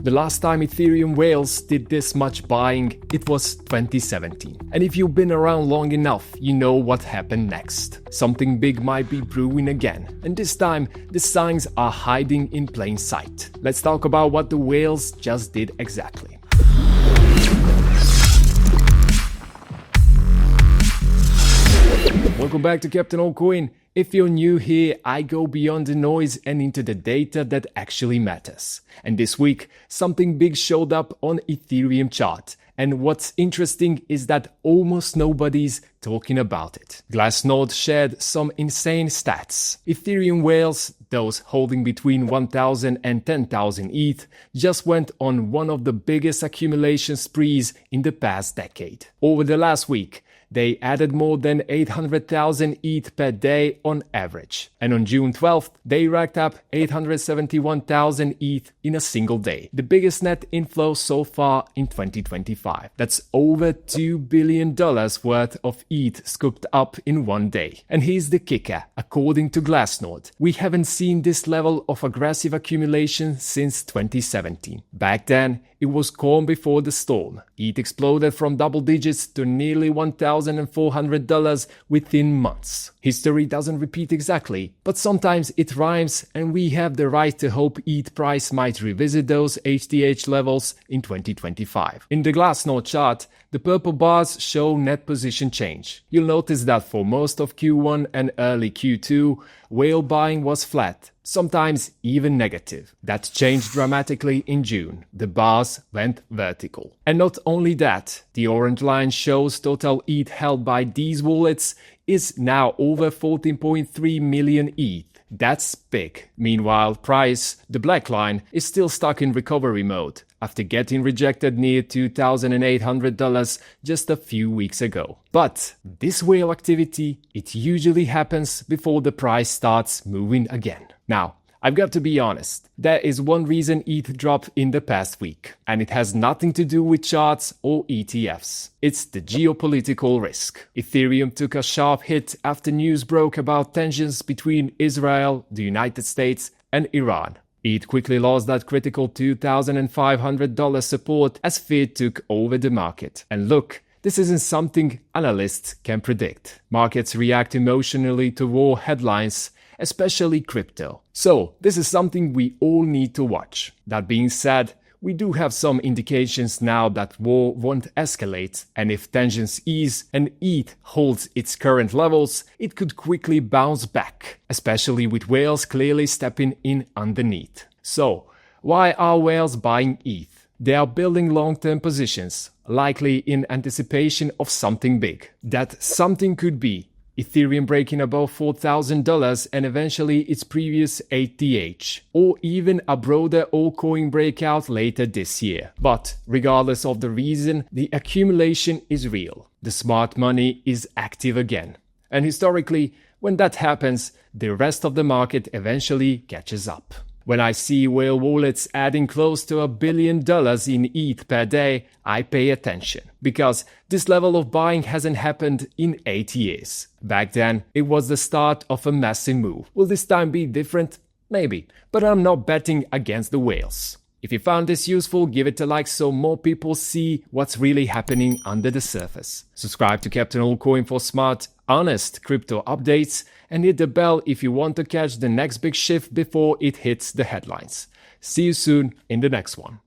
The last time Ethereum whales did this much buying, it was 2017. And if you've been around long enough, you know what happened next. Something big might be brewing again, and this time the signs are hiding in plain sight. Let's talk about what the whales just did exactly. Welcome back to Captain Altcoin. If you're new here, I go beyond the noise and into the data that actually matters. And this week, something big showed up on Ethereum chart. And what's interesting is that almost nobody's talking about it. Glassnode shared some insane stats. Ethereum whales, those holding between 1,000 and 10,000 ETH, just went on one of the biggest accumulation sprees in the past decade. Over the last week, they added more than 800,000 ETH per day on average. And on June 12th, they racked up 871,000 ETH in a single day. The biggest net inflow so far in 2025. That's over $2 billion worth of ETH scooped up in one day. And here's the kicker. According to Glassnode, we haven't seen this level of aggressive accumulation since 2017. Back then, it was calm before the storm. ETH exploded from double digits to nearly $1,400 within months. History doesn't repeat exactly, but sometimes it rhymes, and we have the right to hope ETH price might revisit those HTH levels in 2025. In the Glassnode chart, the purple bars show net position change. You'll notice that for most of Q1 and early Q2, whale buying was flat, sometimes even negative. That changed dramatically in June. The bars went vertical. And not only that, the orange line shows total ETH held by these wallets is now over 14.3 million ETH. That's big. Meanwhile, price, the black line, is still stuck in recovery mode after getting rejected near $2,800 just a few weeks ago. But this whale activity, it usually happens before the price starts moving again. Now, I've got to be honest, there is one reason ETH dropped in the past week, and it has nothing to do with charts or ETFs. It's the geopolitical risk. Ethereum took a sharp hit after news broke about tensions between Israel, the United States, and Iran. ETH quickly lost that critical $2,500 support as fear took over the market. And look, this isn't something analysts can predict. Markets react emotionally to war headlines, especially crypto. So, this is something we all need to watch. That being said, we do have some indications now that war won't escalate, and if tensions ease and ETH holds its current levels, it could quickly bounce back, especially with whales clearly stepping in underneath. So, why are whales buying ETH? They are building long-term positions, likely in anticipation of something big. That something could be Ethereum breaking above $4,000 and eventually its previous ATH, or even a broader altcoin breakout later this year. But regardless of the reason, the accumulation is real. The smart money is active again. And historically, when that happens, the rest of the market eventually catches up. When I see whale wallets adding close to $1 billion in ETH per day, I pay attention. Because this level of buying hasn't happened in 8 years. Back then, it was the start of a massive move. Will this time be different? Maybe. But I'm not betting against the whales. If you found this useful, give it a like so more people see what's really happening under the surface. Subscribe to Captain Altcoin for smart, honest crypto updates, and hit the bell if you want to catch the next big shift before it hits the headlines. See you soon in the next one.